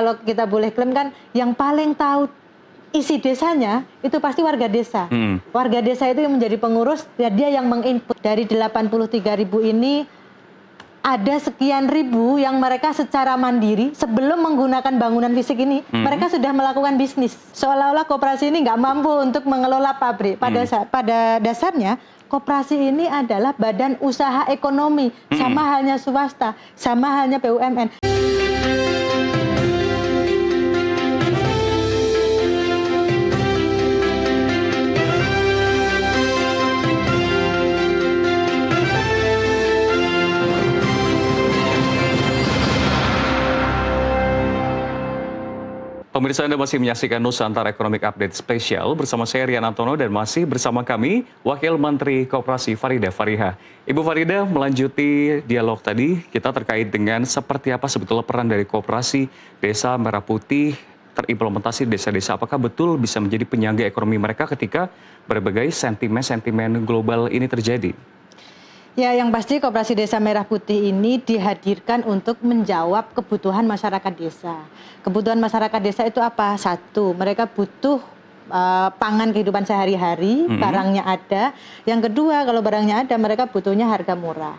Kalau kita boleh klaim kan yang paling tahu isi desanya itu pasti warga desa. Warga desa itu yang menjadi pengurus, ya dia yang menginput. Dari 83.000 ini ada sekian ribu yang mereka secara mandiri sebelum menggunakan bangunan fisik ini, mereka sudah melakukan bisnis. Seolah-olah koperasi ini nggak mampu untuk mengelola pabrik. Pada dasarnya koperasi ini adalah badan usaha ekonomi, sama halnya swasta, sama halnya BUMN. Pemirsa, Anda masih menyaksikan Nusantara Economic Update Spesial bersama saya Rian Antono dan masih bersama kami Wakil Menteri Koperasi Farida Fariha. Ibu Farida, melanjuti dialog tadi kita terkait dengan seperti apa sebetulnya peran dari Koperasi Desa Merah Putih terimplementasi di desa-desa. Apakah betul bisa menjadi penyangga ekonomi mereka ketika berbagai sentimen-sentimen global ini terjadi? Ya, yang pasti Koperasi Desa Merah Putih ini dihadirkan untuk menjawab kebutuhan masyarakat desa. Kebutuhan masyarakat desa itu apa? Satu, mereka butuh pangan kehidupan sehari-hari, barangnya ada. Yang kedua, kalau barangnya ada, mereka butuhnya harga murah.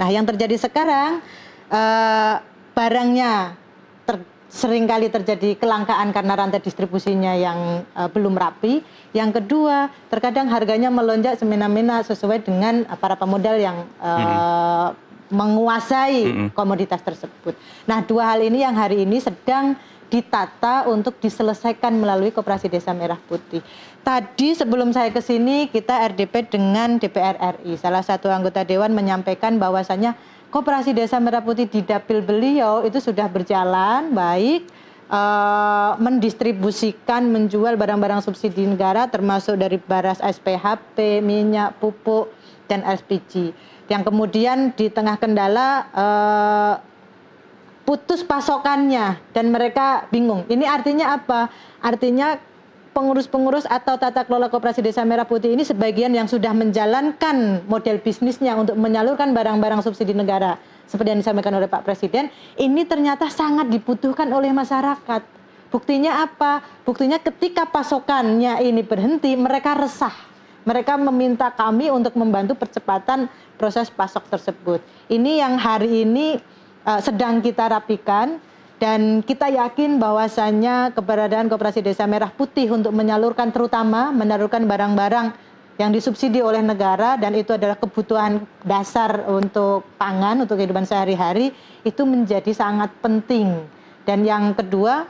Nah, yang terjadi sekarang, barangnya seringkali terjadi kelangkaan karena rantai distribusinya yang belum rapi. Yang kedua, terkadang harganya melonjak semena-mena sesuai dengan para pemodal yang menguasai komoditas tersebut. Nah, dua hal ini yang hari ini sedang ditata untuk diselesaikan melalui Koperasi Desa Merah Putih. Tadi sebelum saya ke sini, kita RDP dengan DPR RI. Salah satu anggota Dewan menyampaikan bahwasannya Koperasi Desa Merah Putih di dapil beliau itu sudah berjalan baik, mendistribusikan, menjual barang-barang subsidi negara termasuk dari beras SPHP, minyak, pupuk, dan LPG. Yang kemudian di tengah kendala putus pasokannya dan mereka bingung. Ini artinya apa? Artinya pengurus-pengurus atau tata kelola Koperasi Desa Merah Putih ini sebagian yang sudah menjalankan model bisnisnya untuk menyalurkan barang-barang subsidi negara seperti yang disampaikan oleh Pak Presiden, ini ternyata sangat dibutuhkan oleh masyarakat. Buktinya apa? Buktinya ketika pasokannya ini berhenti, mereka resah. Mereka meminta kami untuk membantu percepatan proses pasok tersebut. Ini yang hari ini sedang kita rapikan. Dan kita yakin bahwasannya keberadaan Koperasi Desa Merah Putih untuk menyalurkan, terutama menyalurkan barang-barang yang disubsidi oleh negara dan itu adalah kebutuhan dasar untuk pangan, untuk kehidupan sehari-hari, itu menjadi sangat penting. Dan yang kedua,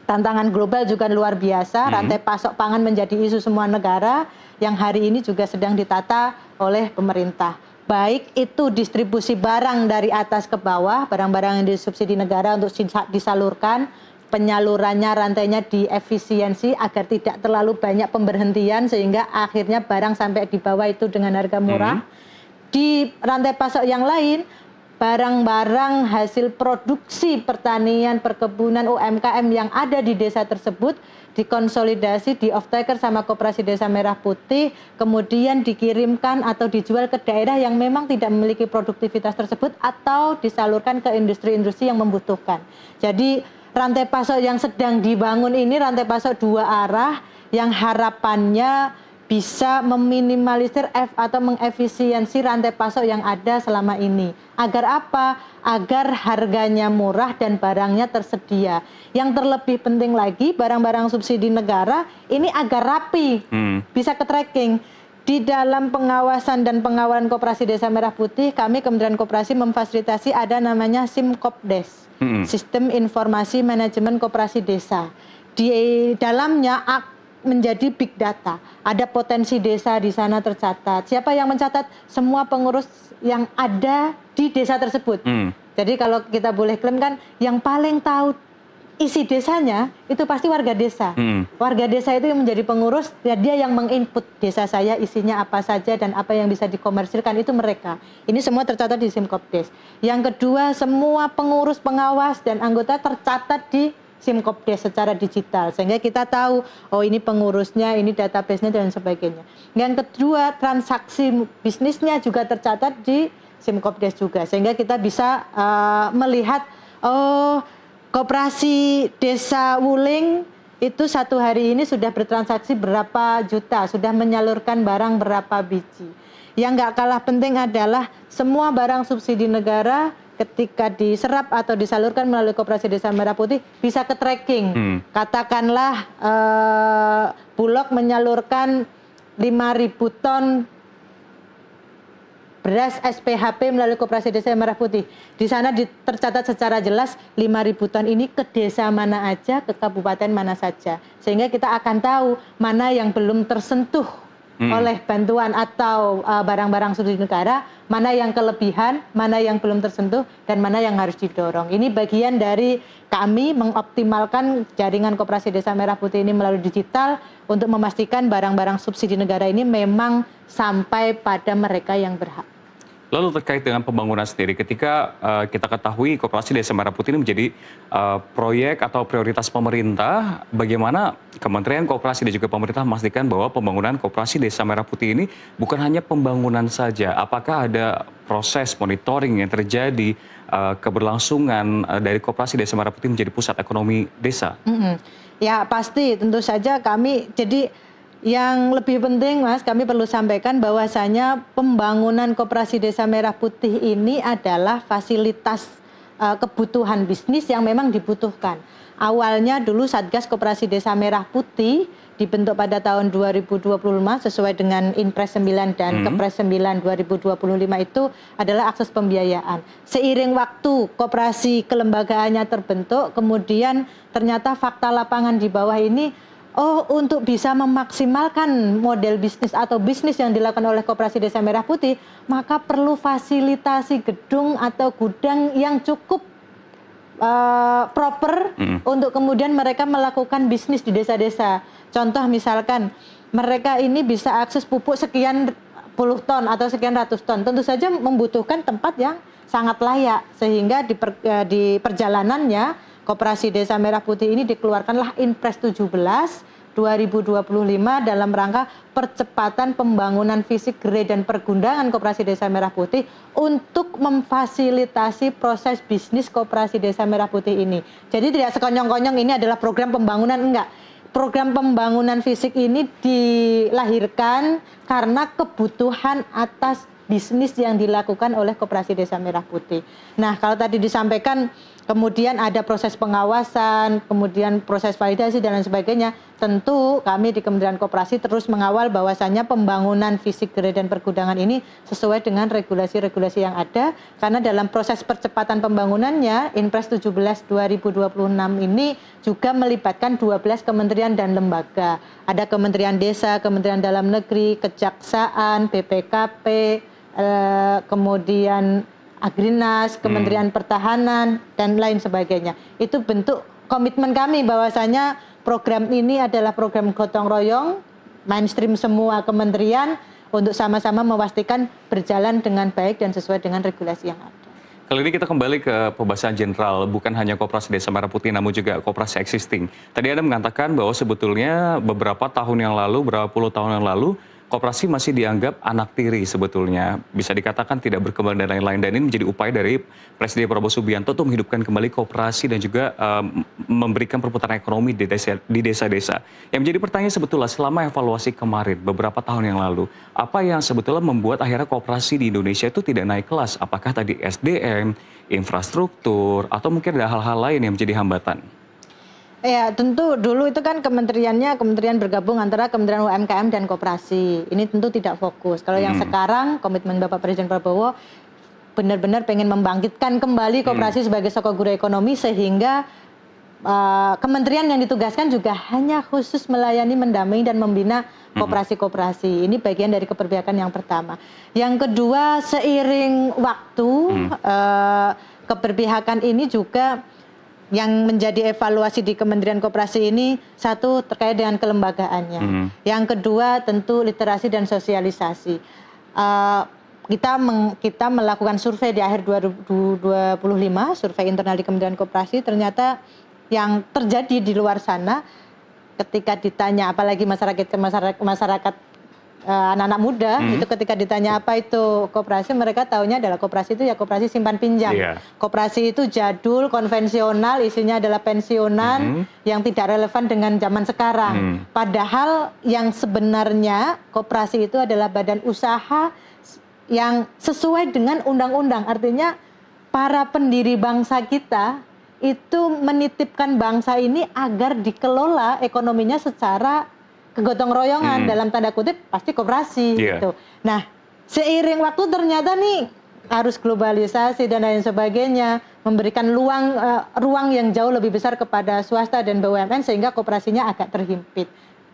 tantangan global juga luar biasa, rantai pasok pangan menjadi isu semua negara yang hari ini juga sedang ditata oleh pemerintah. Baik itu distribusi barang dari atas ke bawah, barang-barang yang disubsidi negara untuk disalurkan, penyalurannya, rantainya diefisiensi agar tidak terlalu banyak pemberhentian sehingga akhirnya barang sampai di bawah itu dengan harga murah. Di rantai pasok yang lain, barang-barang hasil produksi pertanian, perkebunan, UMKM yang ada di desa tersebut dikonsolidasi, di off-taker sama Koperasi Desa Merah Putih, kemudian dikirimkan atau dijual ke daerah yang memang tidak memiliki produktivitas tersebut atau disalurkan ke industri-industri yang membutuhkan. Jadi rantai pasok yang sedang dibangun ini rantai pasok dua arah yang harapannya bisa meminimalisir atau mengefisiensi rantai pasok yang ada selama ini. Agar apa? Agar harganya murah dan barangnya tersedia. Yang terlebih penting lagi, barang-barang subsidi negara ini agar rapi, bisa ke-tracking. Di dalam pengawasan dan pengawalan Koperasi Desa Merah Putih, kami Kementerian Koperasi memfasilitasi ada namanya SIMKOPDES, Sistem Informasi Manajemen Koperasi Desa. Di dalamnya menjadi big data. Ada potensi desa di sana tercatat. Siapa yang mencatat? Semua pengurus yang ada di desa tersebut. Jadi kalau kita boleh klaim kan yang paling tahu isi desanya itu pasti warga desa. Warga desa itu yang menjadi pengurus, ya dia yang menginput desa saya isinya apa saja dan apa yang bisa dikomersilkan itu mereka. Ini semua tercatat di SIMKOPDES. Yang kedua, semua pengurus, pengawas dan anggota tercatat di SIMKOPDES secara digital sehingga kita tahu oh ini pengurusnya, ini database-nya dan sebagainya. Yang kedua, transaksi bisnisnya juga tercatat di SIMKOPDES juga sehingga kita bisa melihat oh Koperasi Desa Wuling itu satu hari ini sudah bertransaksi berapa juta, sudah menyalurkan barang berapa biji. Yang nggak kalah penting adalah semua barang subsidi negara ketika diserap atau disalurkan melalui Koperasi Desa Merah Putih bisa ke tracking. Katakanlah Bulog menyalurkan 5.000 ton beras SPHP melalui Koperasi Desa Merah Putih. Di sana tercatat secara jelas 5.000 ton ini ke desa mana aja, ke kabupaten mana saja. Sehingga kita akan tahu mana yang belum tersentuh oleh bantuan atau barang-barang subsidi negara, mana yang kelebihan, mana yang belum tersentuh, dan mana yang harus didorong. Ini bagian dari kami mengoptimalkan jaringan Koperasi Desa Merah Putih ini melalui digital untuk memastikan barang-barang subsidi negara ini memang sampai pada mereka yang berhak. Lalu terkait dengan pembangunan sendiri, ketika kita ketahui Koperasi Desa Merah Putih ini menjadi proyek atau prioritas pemerintah, bagaimana Kementerian Koperasi dan juga pemerintah memastikan bahwa pembangunan Koperasi Desa Merah Putih ini bukan hanya pembangunan saja? Apakah ada proses monitoring yang terjadi, keberlangsungan dari Koperasi Desa Merah Putih menjadi pusat ekonomi desa? Ya pasti, tentu saja kami jadi yang lebih penting Mas, kami perlu sampaikan bahwasanya pembangunan Koperasi Desa Merah Putih ini adalah fasilitas kebutuhan bisnis yang memang dibutuhkan. Awalnya dulu Satgas Koperasi Desa Merah Putih dibentuk pada tahun 2025 sesuai dengan Inpres 9 dan Kepres 9 2025 itu adalah akses pembiayaan. Seiring waktu koperasi kelembagaannya terbentuk, kemudian ternyata fakta lapangan di bawah ini untuk bisa memaksimalkan model bisnis atau bisnis yang dilakukan oleh Koperasi Desa Merah Putih, maka perlu fasilitasi gedung atau gudang yang cukup proper untuk kemudian mereka melakukan bisnis di desa-desa. Contoh misalkan mereka ini bisa akses pupuk sekian puluh ton atau sekian ratus ton, tentu saja membutuhkan tempat yang sangat layak, sehingga di perjalanannya Koperasi Desa Merah Putih ini dikeluarkanlah Inpres 17 2025 dalam rangka percepatan pembangunan fisik gerai dan pergundangan Koperasi Desa Merah Putih untuk memfasilitasi proses bisnis Koperasi Desa Merah Putih ini. Jadi tidak sekonyong-konyong ini adalah program pembangunan, enggak. Program pembangunan fisik ini dilahirkan karena kebutuhan atas bisnis yang dilakukan oleh Koperasi Desa Merah Putih. Nah, kalau tadi disampaikan kemudian ada proses pengawasan, kemudian proses validasi dan lain sebagainya. Tentu kami di Kementerian Koperasi terus mengawal bahwasannya pembangunan fisik gerai dan pergudangan ini sesuai dengan regulasi-regulasi yang ada, karena dalam proses percepatan pembangunannya Inpres 17 2026 ini juga melibatkan 12 kementerian dan lembaga. Ada Kementerian Desa, Kementerian Dalam Negeri, Kejaksaan, BPKP, kemudian Agrinas, Kementerian Pertahanan, dan lain sebagainya. Itu bentuk komitmen kami bahwasanya program ini adalah program gotong royong, mainstream semua kementerian untuk sama-sama memastikan berjalan dengan baik dan sesuai dengan regulasi yang ada. Kali ini kita kembali ke pembahasan general, bukan hanya Koperasi Desa Merah Putih, namun juga koperasi existing. Tadi Anda mengatakan bahwa sebetulnya beberapa tahun yang lalu, berapa puluh tahun yang lalu, koperasi masih dianggap anak tiri sebetulnya. Bisa dikatakan tidak berkembang dan lain-lain. Dan ini menjadi upaya dari Presiden Prabowo Subianto untuk menghidupkan kembali koperasi dan juga memberikan perputaran ekonomi di desa-desa. Yang menjadi pertanyaan sebetulnya selama evaluasi kemarin, beberapa tahun yang lalu, apa yang sebetulnya membuat akhirnya koperasi di Indonesia itu tidak naik kelas? Apakah tadi SDM, infrastruktur, atau mungkin ada hal-hal lain yang menjadi hambatan? Ya, tentu dulu itu kan kementerian bergabung antara Kementerian UMKM dan Koperasi. Ini tentu tidak fokus. Kalau yang sekarang komitmen Bapak Presiden Prabowo benar-benar pengen membangkitkan kembali Koperasi sebagai sokok guru ekonomi, sehingga kementerian yang ditugaskan juga hanya khusus melayani, mendampingi dan membina koperasi-koperasi. Ini bagian dari keberpihakan yang pertama. Yang kedua, seiring waktu keberpihakan ini juga yang menjadi evaluasi di Kementerian Koperasi ini, satu terkait dengan kelembagaannya. Yang kedua tentu literasi dan sosialisasi. Kita melakukan survei di akhir 2025, survei internal di Kementerian Koperasi, ternyata yang terjadi di luar sana ketika ditanya, apalagi masyarakat anak-anak muda itu ketika ditanya apa itu koperasi, mereka taunya adalah koperasi itu ya koperasi simpan pinjam. Koperasi itu jadul, konvensional, isinya adalah pensiunan yang tidak relevan dengan zaman sekarang. Padahal yang sebenarnya koperasi itu adalah badan usaha yang sesuai dengan undang-undang. Artinya para pendiri bangsa kita itu menitipkan bangsa ini agar dikelola ekonominya secara kegotong royongan, dalam tanda kutip pasti koperasi gitu. Nah, seiring waktu ternyata nih arus globalisasi dan lain sebagainya memberikan ruang yang jauh lebih besar kepada swasta dan BUMN sehingga koperasinya agak terhimpit.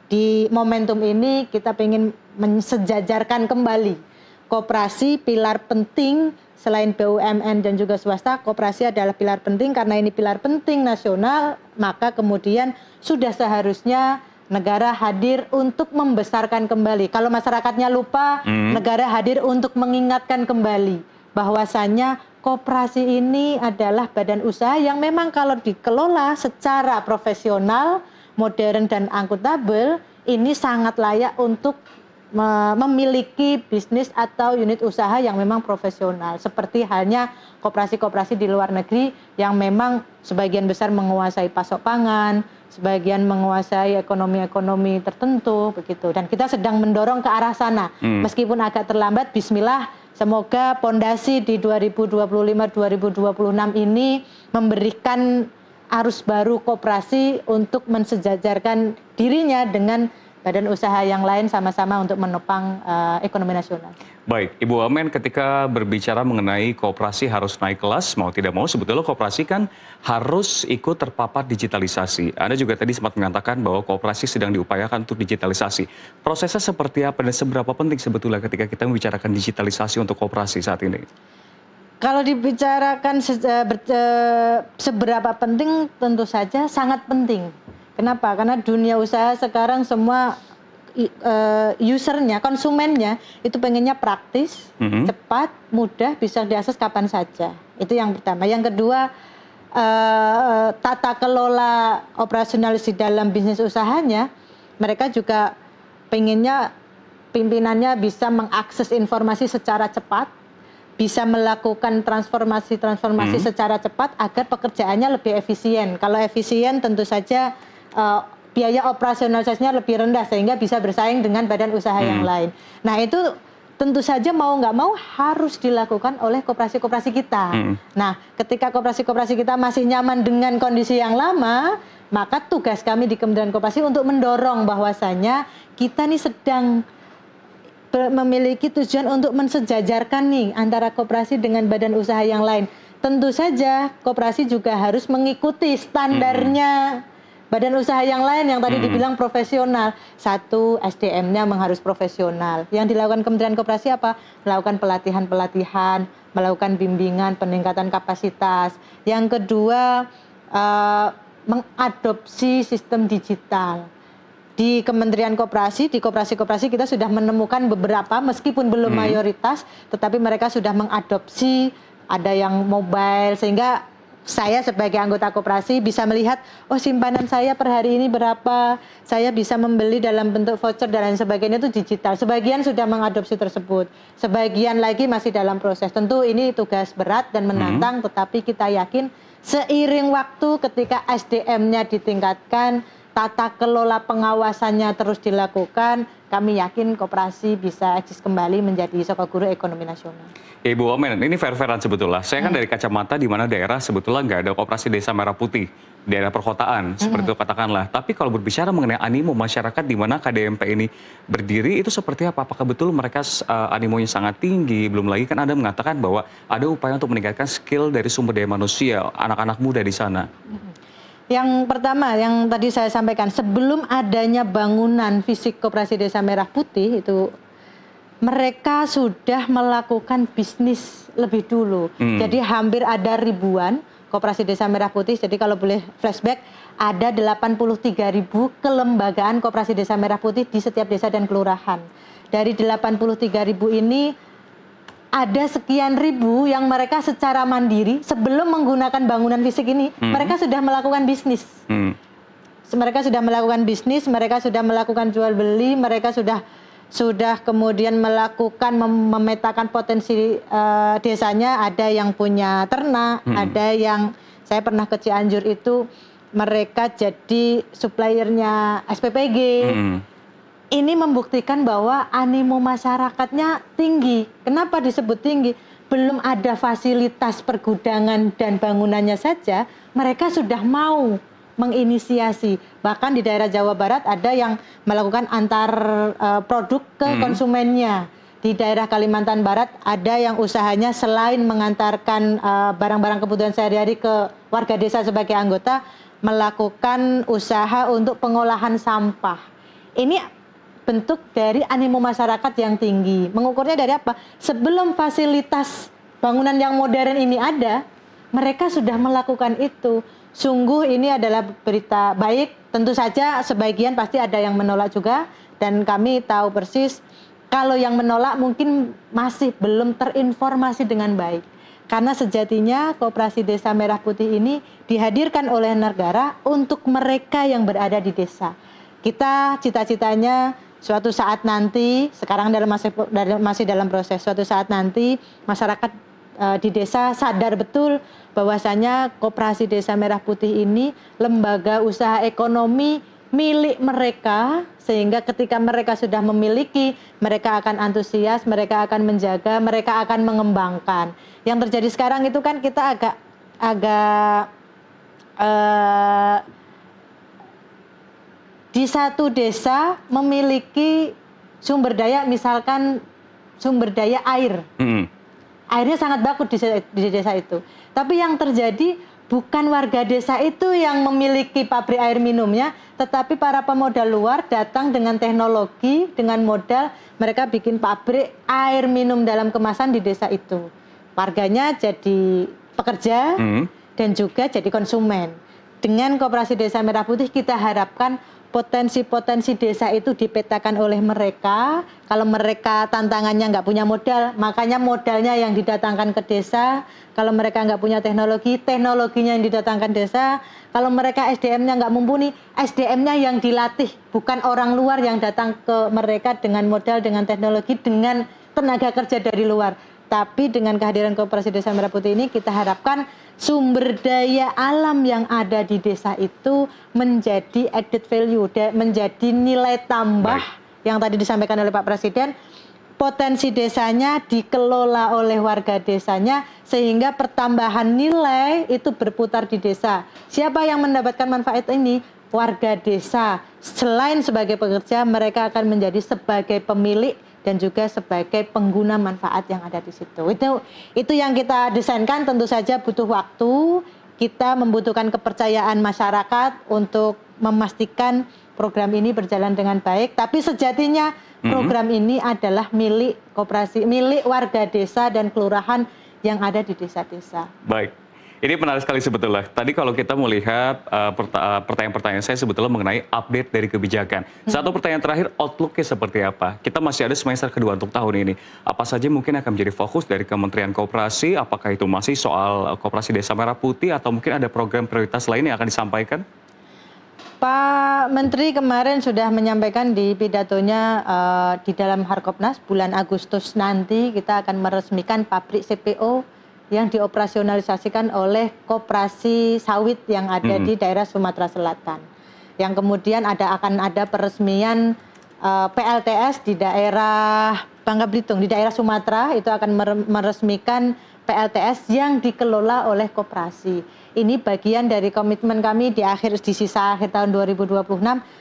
Di momentum ini kita ingin mensejajarkan kembali koperasi, pilar penting selain BUMN dan juga swasta. Koperasi adalah pilar penting, karena ini pilar penting nasional, maka kemudian sudah seharusnya negara hadir untuk membesarkan kembali. Kalau masyarakatnya lupa, negara hadir untuk mengingatkan kembali bahwasannya koperasi ini adalah badan usaha yang memang kalau dikelola secara profesional, modern dan akuntabel, ini sangat layak untuk memiliki bisnis atau unit usaha yang memang profesional. Seperti halnya koperasi-koperasi di luar negeri yang memang sebagian besar menguasai pasok pangan, sebagian menguasai ekonomi-ekonomi tertentu begitu. Dan kita sedang mendorong ke arah sana. Meskipun agak terlambat, bismillah, semoga pondasi di 2025-2026 ini memberikan arus baru koperasi untuk mensejajarkan dirinya dengan badan usaha yang lain sama-sama untuk menopang ekonomi nasional. Baik, Ibu Wamen, ketika berbicara mengenai koperasi harus naik kelas, mau tidak mau sebetulnya koperasi kan harus ikut terpapar digitalisasi. Anda juga tadi sempat mengatakan bahwa koperasi sedang diupayakan untuk digitalisasi. Prosesnya seperti apa dan seberapa penting sebetulnya ketika kita membicarakan digitalisasi untuk koperasi saat ini? Kalau dibicarakan seberapa penting, tentu saja sangat penting. Kenapa? Karena dunia usaha sekarang semua usernya, konsumennya itu pengennya praktis, cepat, mudah, bisa diakses kapan saja. Itu yang pertama. Yang kedua, tata kelola operasionalis di dalam bisnis usahanya, mereka juga pengennya pimpinannya bisa mengakses informasi secara cepat, bisa melakukan transformasi secara cepat agar pekerjaannya lebih efisien. Kalau efisien tentu saja biaya operasionalisasinya lebih rendah sehingga bisa bersaing dengan badan usaha yang lain. Nah itu tentu saja mau nggak mau harus dilakukan oleh koperasi-koperasi kita. Nah ketika koperasi-koperasi kita masih nyaman dengan kondisi yang lama, maka tugas kami di Kementerian Koperasi untuk mendorong bahwasannya kita nih sedang memiliki tujuan untuk mensejajarkan nih antara koperasi dengan badan usaha yang lain. Tentu saja koperasi juga harus mengikuti standarnya badan usaha yang lain yang tadi dibilang profesional. Satu, SDM-nya harus profesional. Yang dilakukan Kementerian Koperasi apa? Melakukan pelatihan-pelatihan, melakukan bimbingan, peningkatan kapasitas. Yang kedua, mengadopsi sistem digital. Di Kementerian Koperasi, di koperasi-koperasi kita sudah menemukan beberapa, meskipun belum mayoritas, tetapi mereka sudah mengadopsi, ada yang mobile, sehingga saya sebagai anggota koperasi bisa melihat, oh simpanan saya per hari ini berapa, saya bisa membeli dalam bentuk voucher dan lain sebagainya itu digital. Sebagian sudah mengadopsi tersebut, sebagian lagi masih dalam proses. Tentu ini tugas berat dan menantang, tetapi kita yakin seiring waktu ketika SDM-nya ditingkatkan, tata kelola pengawasannya terus dilakukan, kami yakin koperasi bisa eksis kembali menjadi sokoguru ekonomi nasional. Ibu Wamen, ini fair-fairan sebetulnya. Saya kan dari kacamata di mana daerah sebetulnya nggak ada koperasi desa merah putih, daerah perkotaan, seperti itu katakanlah. Tapi kalau berbicara mengenai animo masyarakat di mana KDMP ini berdiri, itu seperti apa? Apakah betul mereka animonya sangat tinggi? Belum lagi kan Anda mengatakan bahwa ada upaya untuk meningkatkan skill dari sumber daya manusia, anak-anak muda di sana. Yang pertama, yang tadi saya sampaikan, sebelum adanya bangunan fisik Koperasi Desa Merah Putih itu, mereka sudah melakukan bisnis lebih dulu. Jadi hampir ada ribuan Koperasi Desa Merah Putih. Jadi kalau boleh flashback, ada 83.000 kelembagaan Koperasi Desa Merah Putih di setiap desa dan kelurahan. Dari 83.000 ini, ada sekian ribu yang mereka secara mandiri sebelum menggunakan bangunan fisik ini, mereka sudah melakukan bisnis. Mereka sudah melakukan bisnis, mereka sudah melakukan jual beli, mereka sudah sudah kemudian melakukan memetakan potensi desanya, ada yang punya ternak, ada yang saya pernah ke Cianjur itu mereka jadi suppliernya SPPG. Ini membuktikan bahwa animo masyarakatnya tinggi. Kenapa disebut tinggi? Belum ada fasilitas pergudangan dan bangunannya saja, mereka sudah mau menginisiasi. Bahkan di daerah Jawa Barat ada yang melakukan antar produk ke konsumennya. Di daerah Kalimantan Barat ada yang usahanya selain mengantarkan barang-barang kebutuhan sehari-hari ke warga desa sebagai anggota, melakukan usaha untuk pengolahan sampah. Ini bentuk dari animo masyarakat yang tinggi. Mengukurnya dari apa? Sebelum fasilitas bangunan yang modern ini ada, mereka sudah melakukan itu. Sungguh ini adalah berita baik. Tentu saja sebagian pasti ada yang menolak juga, dan kami tahu persis kalau yang menolak mungkin masih belum terinformasi dengan baik. Karena sejatinya Koperasi Desa Merah Putih ini dihadirkan oleh negara untuk mereka yang berada di desa. Kita cita-citanya suatu saat nanti, sekarang masih dalam proses, suatu saat nanti masyarakat di desa sadar betul bahwasanya Koperasi Desa Merah Putih ini lembaga usaha ekonomi milik mereka, sehingga ketika mereka sudah memiliki, mereka akan antusias, mereka akan menjaga, mereka akan mengembangkan. Yang terjadi sekarang itu kan kita agak di satu desa memiliki sumber daya, misalkan sumber daya air. Airnya sangat bagus di desa itu. Tapi yang terjadi bukan warga desa itu yang memiliki pabrik air minumnya, tetapi para pemodal luar datang dengan teknologi, dengan modal, mereka bikin pabrik air minum dalam kemasan di desa itu. Warganya jadi pekerja dan juga jadi konsumen. Dengan Koperasi Desa Merah Putih kita harapkan potensi-potensi desa itu dipetakan oleh mereka. Kalau mereka tantangannya nggak punya modal, makanya modalnya yang didatangkan ke desa. Kalau mereka nggak punya teknologi, teknologinya yang didatangkan desa. Kalau mereka SDM-nya nggak mumpuni, SDM-nya yang dilatih. Bukan orang luar yang datang ke mereka dengan modal, dengan teknologi, dengan tenaga kerja dari luar. Tapi dengan kehadiran Koperasi Desa Merah Putih ini kita harapkan sumber daya alam yang ada di desa itu menjadi added value, menjadi nilai tambah. Yang tadi disampaikan oleh Pak Presiden, potensi desanya dikelola oleh warga desanya sehingga pertambahan nilai itu berputar di desa. Siapa yang mendapatkan manfaat ini? Warga desa. Selain sebagai pekerja, mereka akan menjadi sebagai pemilik dan juga sebagai pengguna manfaat yang ada di situ. Itu yang kita desainkan. Tentu saja butuh waktu. Kita membutuhkan kepercayaan masyarakat untuk memastikan program ini berjalan dengan baik. Tapi sejatinya program ini adalah milik koperasi, milik warga desa dan kelurahan yang ada di desa-desa. Baik. Ini menarik sekali sebetulnya. Tadi kalau kita melihat pertanyaan-pertanyaan saya sebetulnya mengenai update dari kebijakan. Satu pertanyaan terakhir, outlook-nya seperti apa? Kita masih ada semester kedua untuk tahun ini. Apa saja mungkin akan menjadi fokus dari Kementerian Koperasi? Apakah itu masih soal Koperasi Desa Merah Putih atau mungkin ada program prioritas lain yang akan disampaikan? Pak Menteri kemarin sudah menyampaikan di pidatonya di dalam Harkopnas bulan Agustus nanti kita akan meresmikan pabrik CPO yang dioperasionalisasikan oleh koperasi sawit yang ada di daerah Sumatera Selatan. Yang kemudian akan ada peresmian PLTS di daerah Bangka Belitung, di daerah Sumatera itu akan meresmikan PLTS yang dikelola oleh koperasi. Ini bagian dari komitmen kami di sisa akhir tahun 2026,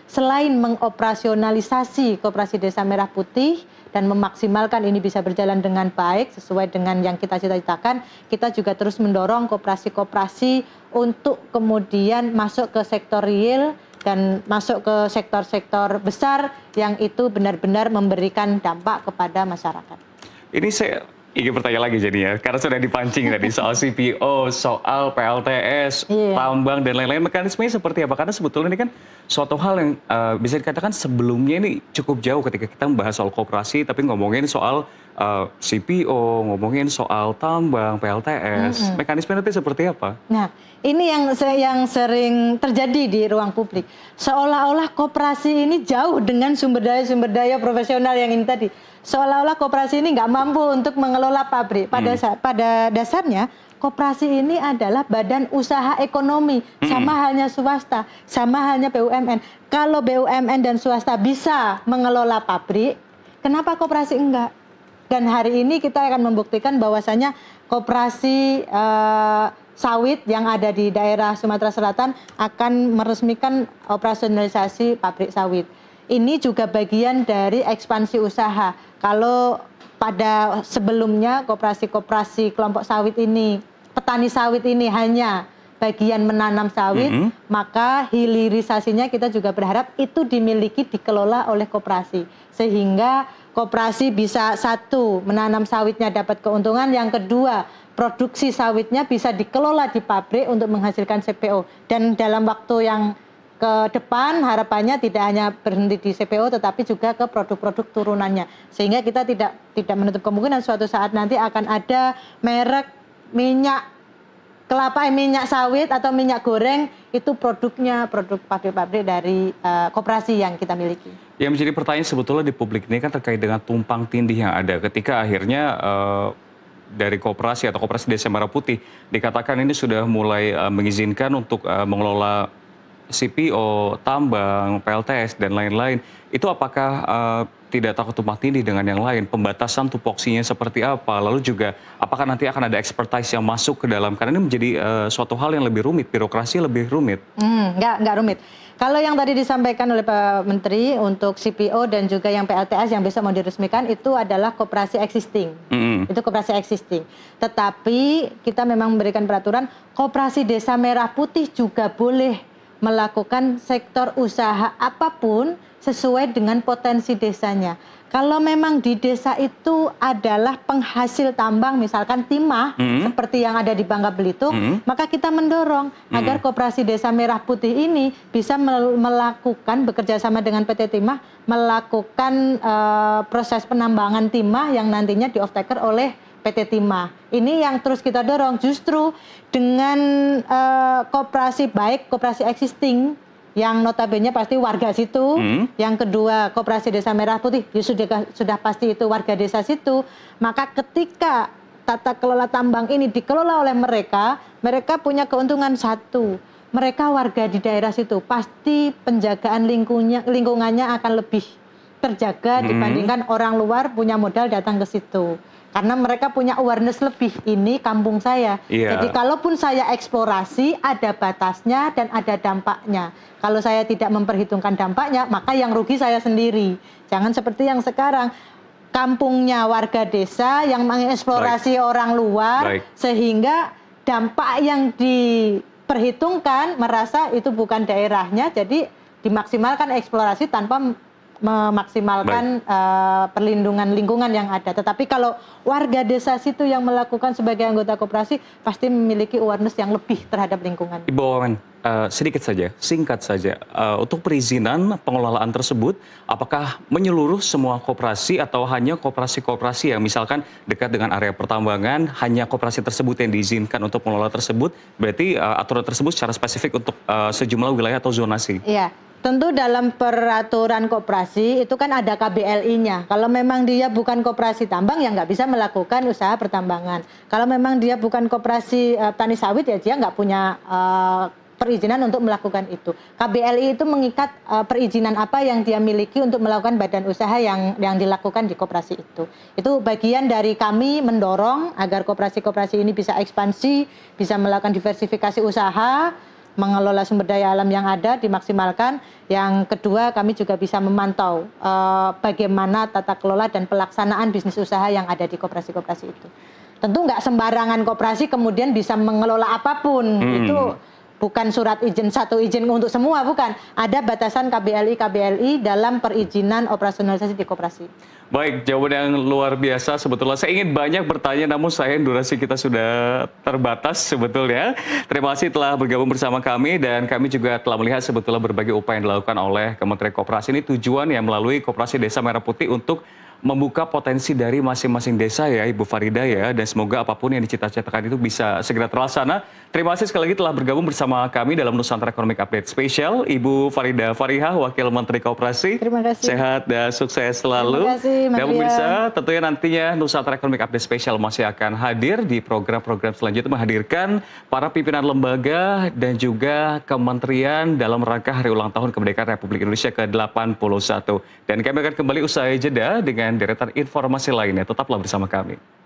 selain mengoperasionalisasi Koperasi Desa Merah Putih dan memaksimalkan ini bisa berjalan dengan baik sesuai dengan yang kita cita-citakan, kita juga terus mendorong koperasi-koperasi untuk kemudian masuk ke sektor real dan masuk ke sektor-sektor besar yang itu benar-benar memberikan dampak kepada masyarakat. Ini saya ingin bertanya lagi jadinya, karena sudah dipancing tadi soal CPO, soal PLTS, tambang, dan lain-lain. Mekanismenya seperti apa? Karena sebetulnya ini kan suatu hal yang bisa dikatakan sebelumnya ini cukup jauh ketika kita membahas soal koperasi, tapi ngomongin soal CPO, ngomongin soal tambang, PLTS, mekanisme nanti seperti apa? Nah, ini yang sering terjadi di ruang publik. Seolah-olah koperasi ini jauh dengan sumber daya profesional yang ini tadi. Seolah-olah koperasi ini nggak mampu untuk mengelola pabrik. Pada dasarnya, koperasi ini adalah badan usaha ekonomi, sama halnya swasta, sama halnya BUMN. Kalau BUMN dan swasta bisa mengelola pabrik, kenapa koperasi enggak? Dan hari ini kita akan membuktikan bahwasanya koperasi sawit yang ada di daerah Sumatera Selatan akan meresmikan operasionalisasi pabrik sawit. Ini juga bagian dari ekspansi usaha. Kalau pada sebelumnya koperasi kelompok sawit ini, petani sawit ini hanya bagian menanam sawit, maka hilirisasinya kita juga berharap itu dimiliki, dikelola oleh koperasi. Sehingga koperasi bisa satu, menanam sawitnya dapat keuntungan, yang kedua, produksi sawitnya bisa dikelola di pabrik untuk menghasilkan CPO. Dan dalam waktu yang ke depan harapannya tidak hanya berhenti di CPO tetapi juga ke produk-produk turunannya. Sehingga kita tidak menutup kemungkinan suatu saat nanti akan ada merek minyak kelapa, minyak sawit atau minyak goreng, itu produknya produk pabrik-pabrik dari koperasi yang kita miliki. Yang menjadi pertanyaan sebetulnya di publik ini kan terkait dengan tumpang tindih yang ada ketika akhirnya dari koperasi atau koperasi Desa Merah Putih dikatakan ini sudah mulai mengizinkan untuk mengelola CPO, tambang, PLTS, dan lain-lain. Itu apakah tidak takut tumpang tindih dengan yang lain? Pembatasan tupoksinya seperti apa? Lalu juga apakah nanti akan ada expertise yang masuk ke dalam? Karena ini menjadi suatu hal yang lebih rumit, birokrasi lebih rumit. Nggak rumit. Kalau yang tadi disampaikan oleh Pak Menteri untuk CPO dan juga yang PLTS yang besok mau diresmikan itu adalah koperasi existing. Itu koperasi existing. Tetapi kita memang memberikan peraturan koperasi Desa Merah Putih juga boleh melakukan sektor usaha apapun sesuai dengan potensi desanya. Kalau memang di desa itu adalah penghasil tambang, misalkan timah, seperti yang ada di Bangka Belitung, maka kita mendorong agar koperasi Desa Merah Putih ini bisa melakukan, bekerja sama dengan PT Timah, melakukan proses penambangan timah yang nantinya di-off-taker oleh PT Timah. Ini yang terus kita dorong, justru dengan koperasi baik, koperasi existing, yang notabene pasti warga situ, yang kedua koperasi Desa Merah Putih sudah pasti itu warga desa situ, maka ketika tata kelola tambang ini dikelola oleh mereka punya keuntungan satu, mereka warga di daerah situ, pasti penjagaan lingkungannya akan lebih terjaga dibandingkan orang luar punya modal datang ke situ. Karena mereka punya awareness lebih, ini kampung saya. Jadi kalaupun saya eksplorasi, ada batasnya dan ada dampaknya. Kalau saya tidak memperhitungkan dampaknya, maka yang rugi saya sendiri. Jangan seperti yang sekarang, kampungnya warga desa yang mengeksplorasi orang luar, sehingga dampak yang diperhitungkan merasa itu bukan daerahnya, jadi dimaksimalkan eksplorasi tanpa memaksimalkan perlindungan lingkungan yang ada. Tetapi kalau warga desa situ yang melakukan sebagai anggota koperasi pasti memiliki awareness yang lebih terhadap lingkungan. Ibu Wawan, sedikit saja, singkat saja, untuk perizinan pengelolaan tersebut, apakah menyeluruh semua koperasi atau hanya koperasi-koperasi yang misalkan dekat dengan area pertambangan, hanya koperasi tersebut yang diizinkan untuk pengelola tersebut, berarti aturan tersebut secara spesifik untuk sejumlah wilayah atau zonasi? Iya. Tentu dalam peraturan koperasi itu kan ada KBLI-nya. Kalau memang dia bukan koperasi tambang ya nggak bisa melakukan usaha pertambangan. Kalau memang dia bukan koperasi tani sawit ya dia nggak punya perizinan untuk melakukan itu. KBLI itu mengikat perizinan apa yang dia miliki untuk melakukan badan usaha yang dilakukan di koperasi itu. Itu bagian dari kami mendorong agar koperasi-koperasi ini bisa ekspansi, bisa melakukan diversifikasi usaha, mengelola sumber daya alam yang ada dimaksimalkan. Yang kedua, kami juga bisa memantau bagaimana tata kelola dan pelaksanaan bisnis usaha yang ada di koperasi-koperasi itu. Tentu nggak sembarangan koperasi kemudian bisa mengelola apapun. Itu bukan surat izin satu izin untuk semua, bukan. Ada batasan KBLI dalam perizinan operasionalisasi di koperasi. Baik, jawaban yang luar biasa sebetulnya. Saya ingin banyak bertanya, namun sayang durasi kita sudah terbatas sebetulnya. Terima kasih telah bergabung bersama kami, dan kami juga telah melihat sebetulnya berbagai upaya yang dilakukan oleh Kementerian Koperasi ini tujuan yang melalui Koperasi Desa Merah Putih untuk membuka potensi dari masing-masing desa ya Ibu Farida ya, dan semoga apapun yang dicita-citakan itu bisa segera terlaksana. Terima kasih sekali lagi telah bergabung bersama kami dalam Nusantara Economic Update Spesial, Ibu Farida Farihah, Wakil Menteri Koperasi. Terima kasih. Sehat dan sukses selalu. Terima kasih, Mas Dan Rian. pemirsa, tentunya nantinya Nusantara Economic Update Spesial masih akan hadir di program-program selanjutnya, menghadirkan para pimpinan lembaga dan juga kementerian dalam rangka Hari Ulang Tahun Kemerdekaan Republik Indonesia ke-81. Dan kami akan kembali usai jeda dengan deretan informasi lainnya. Tetaplah bersama kami.